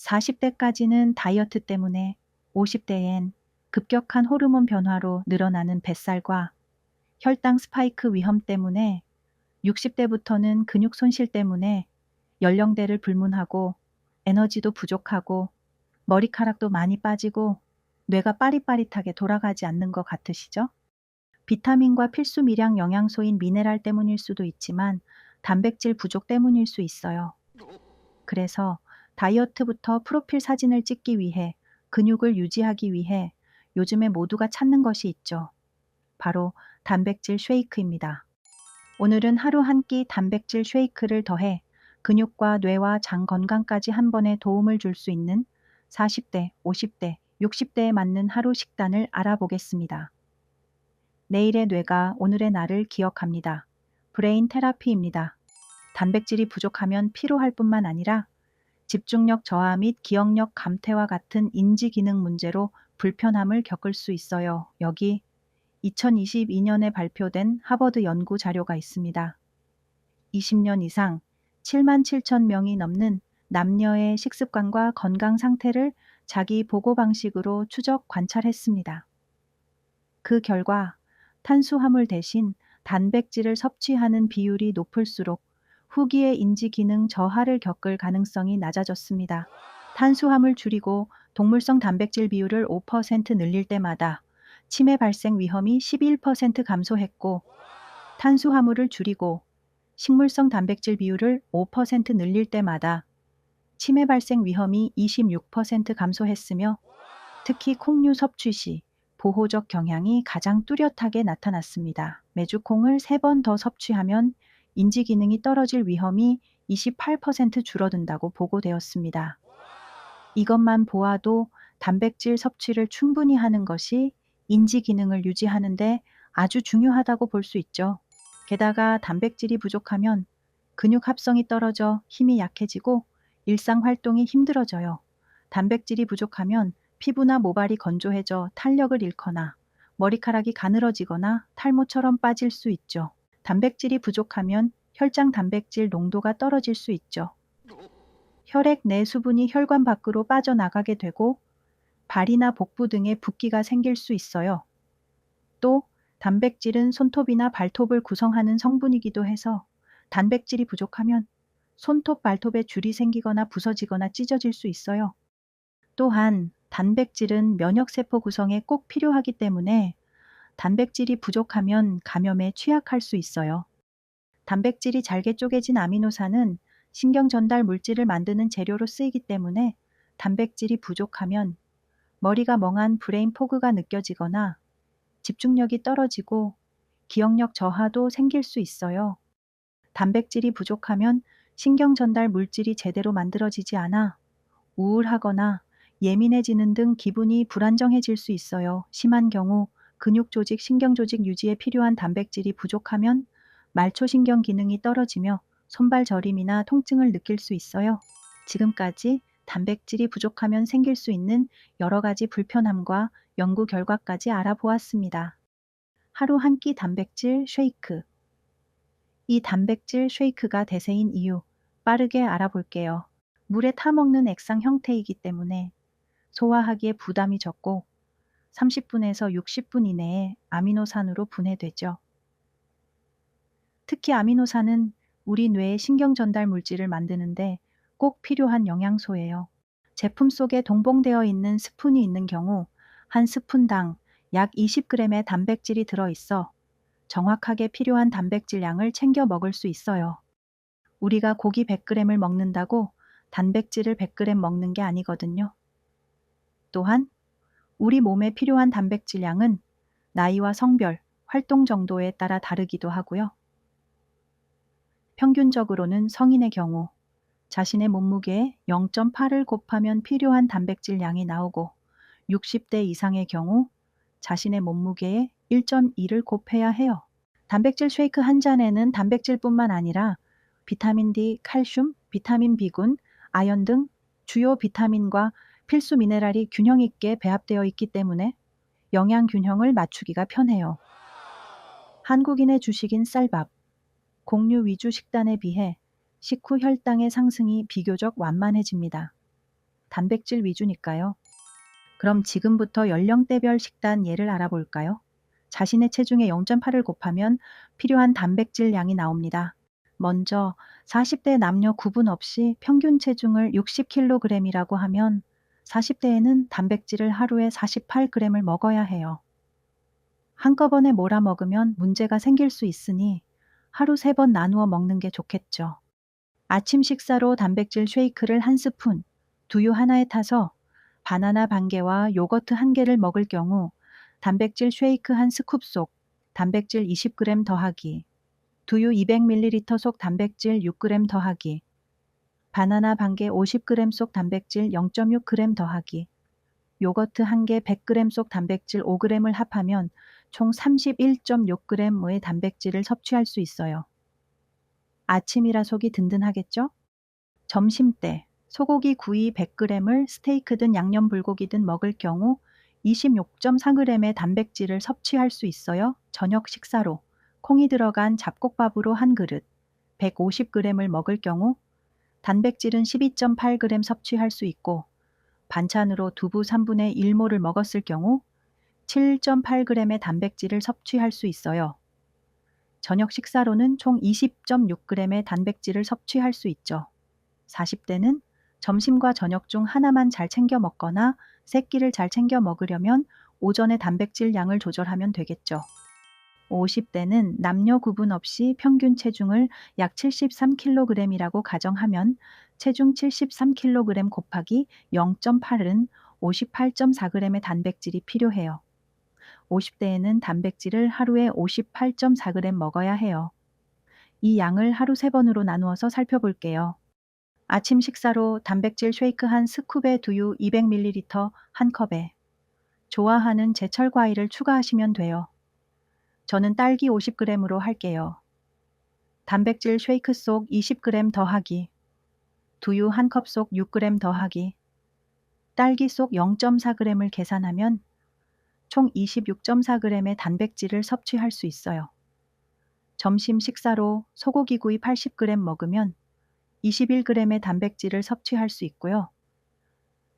40대까지는 다이어트 때문에, 50대엔 급격한 호르몬 변화로 늘어나는 뱃살과 혈당 스파이크 위험 때문에, 60대부터는 근육 손실 때문에 연령대를 불문하고 에너지도 부족하고 머리카락도 많이 빠지고 뇌가 빠릿빠릿하게 돌아가지 않는 것 같으시죠? 비타민과 필수 미량 영양소인 미네랄 때문일 수도 있지만 단백질 부족 때문일 수 있어요. 그래서 다이어트부터 프로필 사진을 찍기 위해, 근육을 유지하기 위해 요즘에 모두가 찾는 것이 있죠. 바로 단백질 쉐이크입니다. 오늘은 하루 한 끼 단백질 쉐이크를 더해 근육과 뇌와 장 건강까지 한 번에 도움을 줄 수 있는 40대, 50대, 60대에 맞는 하루 식단을 알아보겠습니다. 내일의 뇌가 오늘의 나를 기억합니다. 브레인 테라피입니다. 단백질이 부족하면 피로할 뿐만 아니라 집중력 저하 및 기억력 감퇴와 같은 인지 기능 문제로 불편함을 겪을 수 있어요. 여기 2022년에 발표된 하버드 연구 자료가 있습니다. 20년 이상 7만 7천 명이 넘는 남녀의 식습관과 건강 상태를 자기 보고 방식으로 추적 관찰했습니다. 그 결과 탄수화물 대신 단백질을 섭취하는 비율이 높을수록 후기의 인지 기능 저하를 겪을 가능성이 낮아졌습니다. 탄수화물 줄이고 동물성 단백질 비율을 5% 늘릴 때마다 치매 발생 위험이 11% 감소했고, 탄수화물을 줄이고 식물성 단백질 비율을 5% 늘릴 때마다 치매 발생 위험이 26% 감소했으며, 특히 콩류 섭취 시 보호적 경향이 가장 뚜렷하게 나타났습니다. 매주 콩을 3번 더 섭취하면 인지 기능이 떨어질 위험이 28% 줄어든다고 보고되었습니다. 이것만 보아도 단백질 섭취를 충분히 하는 것이 인지 기능을 유지하는 데 아주 중요하다고 볼 수 있죠. 게다가 단백질이 부족하면 근육 합성이 떨어져 힘이 약해지고 일상 활동이 힘들어져요. 단백질이 부족하면 피부나 모발이 건조해져 탄력을 잃거나 머리카락이 가늘어지거나 탈모처럼 빠질 수 있죠. 단백질이 부족하면 혈장 단백질 농도가 떨어질 수 있죠. 혈액 내 수분이 혈관 밖으로 빠져나가게 되고 발이나 복부 등에 붓기가 생길 수 있어요. 또 단백질은 손톱이나 발톱을 구성하는 성분이기도 해서 단백질이 부족하면 손톱, 발톱에 줄이 생기거나 부서지거나 찢어질 수 있어요. 또한 단백질은 면역세포 구성에 꼭 필요하기 때문에 단백질이 부족하면 감염에 취약할 수 있어요. 단백질이 잘게 쪼개진 아미노산은 신경 전달 물질을 만드는 재료로 쓰이기 때문에 단백질이 부족하면 머리가 멍한 브레인 포그가 느껴지거나 집중력이 떨어지고 기억력 저하도 생길 수 있어요. 단백질이 부족하면 신경 전달 물질이 제대로 만들어지지 않아 우울하거나 예민해지는 등 기분이 불안정해질 수 있어요. 심한 경우 근육 조직, 신경 조직 유지에 필요한 단백질이 부족하면 말초신경 기능이 떨어지며 손발 저림이나 통증을 느낄 수 있어요. 지금까지 단백질이 부족하면 생길 수 있는 여러 가지 불편함과 연구 결과까지 알아보았습니다. 하루 한 끼 단백질 쉐이크. 이 단백질 쉐이크가 대세인 이유 빠르게 알아볼게요. 물에 타먹는 액상 형태이기 때문에 소화하기에 부담이 적고 30분에서 60분 이내에 아미노산으로 분해되죠. 특히 아미노산은 우리 뇌의 신경 전달 물질을 만드는데 꼭 필요한 영양소예요. 제품 속에 동봉되어 있는 스푼이 있는 경우 한 스푼당 약 20g의 단백질이 들어있어 정확하게 필요한 단백질 양을 챙겨 먹을 수 있어요. 우리가 고기 100g을 먹는다고 단백질을 100g 먹는 게 아니거든요. 또한 우리 몸에 필요한 단백질 양은 나이와 성별, 활동 정도에 따라 다르기도 하고요. 평균적으로는 성인의 경우 자신의 몸무게에 0.8을 곱하면 필요한 단백질 양이 나오고, 60대 이상의 경우 자신의 몸무게에 1.2를 곱해야 해요. 단백질 쉐이크 한 잔에는 단백질뿐만 아니라 비타민 D, 칼슘, 비타민 B군, 아연 등 주요 비타민과 필수 미네랄이 균형 있게 배합되어 있기 때문에 영양 균형을 맞추기가 편해요. 한국인의 주식인 쌀밥, 곡류 위주 식단에 비해 식후 혈당의 상승이 비교적 완만해집니다. 단백질 위주니까요. 그럼 지금부터 연령대별 식단 예를 알아볼까요? 자신의 체중의 0.8을 곱하면 필요한 단백질 양이 나옵니다. 먼저 40대 남녀 구분 없이 평균 체중을 60kg이라고 하면 40대에는 단백질을 하루에 48g을 먹어야 해요. 한꺼번에 몰아 먹으면 문제가 생길 수 있으니 하루 3번 나누어 먹는 게 좋겠죠. 아침 식사로 단백질 쉐이크를 1스푼, 두유 하나에 타서 바나나 반 개와 요거트 1개를 먹을 경우 단백질 쉐이크 1스쿱 속 단백질 20g 더하기, 두유 200ml 속 단백질 6g 더하기, 바나나 반 개 50g 속 단백질 0.6g 더하기, 요거트 1개 100g 속 단백질 5g을 합하면 총 31.6g의 단백질을 섭취할 수 있어요. 아침이라 속이 든든하겠죠? 점심때 소고기 구이 100g을 스테이크든 양념 불고기든 먹을 경우 26.4g의 단백질을 섭취할 수 있어요. 저녁 식사로 콩이 들어간 잡곡밥으로 한 그릇 150g을 먹을 경우 단백질은 12.8g 섭취할 수 있고, 반찬으로 두부 3분의 1모를 먹었을 경우 7.8g의 단백질을 섭취할 수 있어요. 저녁 식사로는 총 20.6g의 단백질을 섭취할 수 있죠. 40대는 점심과 저녁 중 하나만 잘 챙겨 먹거나 세 끼를 잘 챙겨 먹으려면 오전에 단백질 양을 조절하면 되겠죠. 50대는 남녀 구분 없이 평균 체중을 약 73kg이라고 가정하면 체중 73kg 곱하기 0.8은 58.4g의 단백질이 필요해요. 50대에는 단백질을 하루에 58.4g 먹어야 해요. 이 양을 하루 3번으로 나누어서 살펴볼게요. 아침 식사로 단백질 쉐이크 1스쿱에 두유 200ml 1컵에 좋아하는 제철 과일을 추가하시면 돼요. 저는 딸기 50g으로 할게요. 단백질 쉐이크 속 20g 더하기, 두유 1컵 속 6g 더하기, 딸기 속 0.4g을 계산하면 총 26.4g의 단백질을 섭취할 수 있어요. 점심 식사로 소고기 구이 80g 먹으면 21g의 단백질을 섭취할 수 있고요.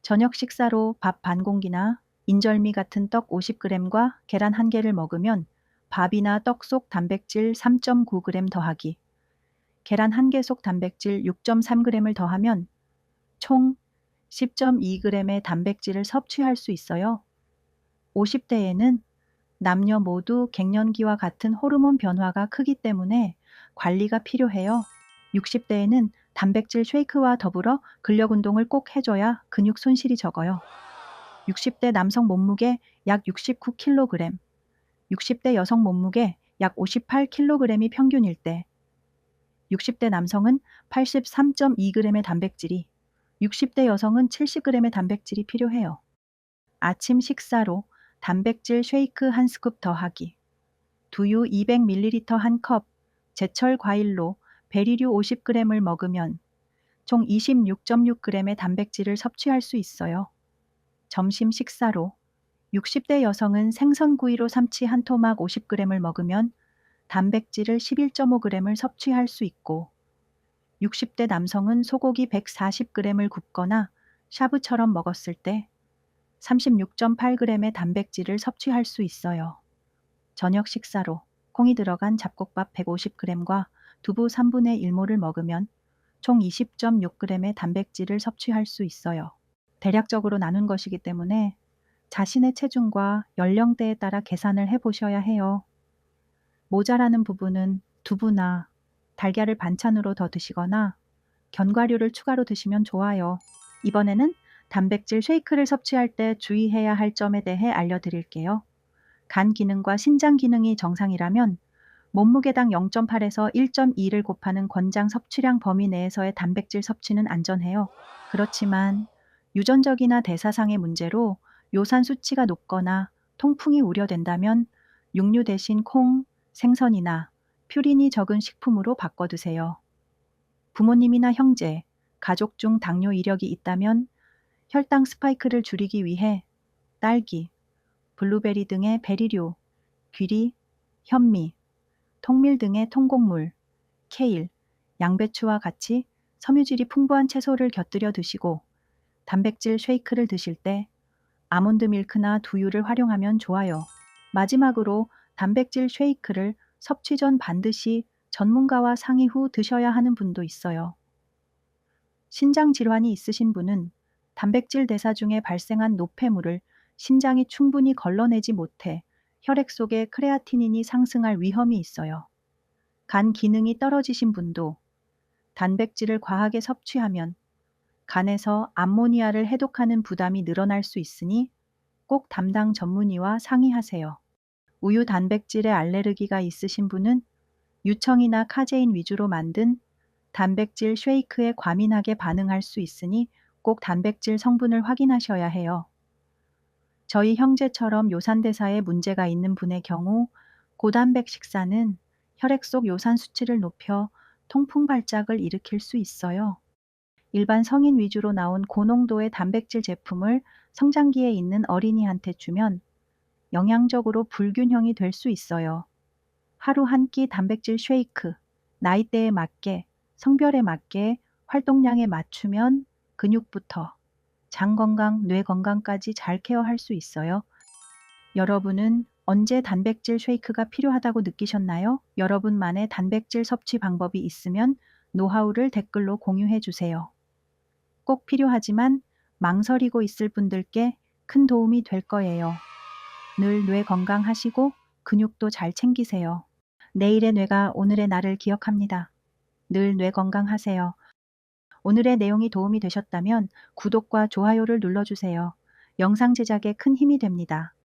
저녁 식사로 밥 반 공기나 인절미 같은 떡 50g과 계란 1개를 먹으면 밥이나 떡 속 단백질 3.9g 더하기, 계란 1개 속 단백질 6.3g을 더하면 총 10.2g의 단백질을 섭취할 수 있어요. 50대에는 남녀 모두 갱년기와 같은 호르몬 변화가 크기 때문에 관리가 필요해요. 60대에는 단백질 쉐이크와 더불어 근력 운동을 꼭 해줘야 근육 손실이 적어요. 60대 남성 몸무게 약 69kg, 60대 여성 몸무게 약 58kg이 평균일 때 60대 남성은 83.2g의 단백질이, 60대 여성은 70g의 단백질이 필요해요. 아침 식사로 단백질 쉐이크 1스쿱 더하기, 두유 200ml 1컵, 제철 과일로 베리류 50g을 먹으면 총 26.6g의 단백질을 섭취할 수 있어요. 점심 식사로 60대 여성은 생선구이로 삼치 한 토막 50g을 먹으면 단백질을 11.5g을 섭취할 수 있고, 60대 남성은 소고기 140g을 굽거나 샤브처럼 먹었을 때 36.8g의 단백질을 섭취할 수 있어요. 저녁 식사로 콩이 들어간 잡곡밥 150g과 두부 3분의 1모를 먹으면 총 20.6g의 단백질을 섭취할 수 있어요. 대략적으로 나눈 것이기 때문에 자신의 체중과 연령대에 따라 계산을 해보셔야 해요. 모자라는 부분은 두부나 달걀을 반찬으로 더 드시거나 견과류를 추가로 드시면 좋아요. 이번에는 단백질 쉐이크를 섭취할 때 주의해야 할 점에 대해 알려드릴게요. 간 기능과 신장 기능이 정상이라면 몸무게당 0.8에서 1.2를 곱하는 권장 섭취량 범위 내에서의 단백질 섭취는 안전해요. 그렇지만 유전적이나 대사상의 문제로 요산 수치가 높거나 통풍이 우려된다면 육류 대신 콩, 생선이나 퓨린이 적은 식품으로 바꿔 드세요. 부모님이나 형제, 가족 중 당뇨 이력이 있다면 혈당 스파이크를 줄이기 위해 딸기, 블루베리 등의 베리류, 귀리, 현미, 통밀 등의 통곡물, 케일, 양배추와 같이 섬유질이 풍부한 채소를 곁들여 드시고 단백질 쉐이크를 드실 때 아몬드 밀크나 두유를 활용하면 좋아요. 마지막으로 단백질 쉐이크를 섭취 전 반드시 전문가와 상의 후 드셔야 하는 분도 있어요. 신장 질환이 있으신 분은 단백질 대사 중에 발생한 노폐물을 신장이 충분히 걸러내지 못해 혈액 속에 크레아티닌이 상승할 위험이 있어요. 간 기능이 떨어지신 분도 단백질을 과하게 섭취하면 간에서 암모니아를 해독하는 부담이 늘어날 수 있으니 꼭 담당 전문의와 상의하세요. 우유 단백질에 알레르기가 있으신 분은 유청이나 카제인 위주로 만든 단백질 쉐이크에 과민하게 반응할 수 있으니 꼭 단백질 성분을 확인하셔야 해요. 저희 형제처럼 요산대사에 문제가 있는 분의 경우 고단백 식사는 혈액 속 요산 수치를 높여 통풍 발작을 일으킬 수 있어요. 일반 성인 위주로 나온 고농도의 단백질 제품을 성장기에 있는 어린이한테 주면 영양적으로 불균형이 될 수 있어요. 하루 한 끼 단백질 쉐이크, 나이대에 맞게, 성별에 맞게 활동량에 맞추면 근육부터 장 건강, 뇌 건강까지 잘 케어할 수 있어요. 여러분은 언제 단백질 쉐이크가 필요하다고 느끼셨나요? 여러분만의 단백질 섭취 방법이 있으면 노하우를 댓글로 공유해 주세요. 꼭 필요하지만 망설이고 있을 분들께 큰 도움이 될 거예요. 늘 뇌 건강하시고 근육도 잘 챙기세요. 내일의 뇌가 오늘의 나를 기억합니다. 늘 뇌 건강하세요. 오늘의 내용이 도움이 되셨다면 구독과 좋아요를 눌러주세요. 영상 제작에 큰 힘이 됩니다.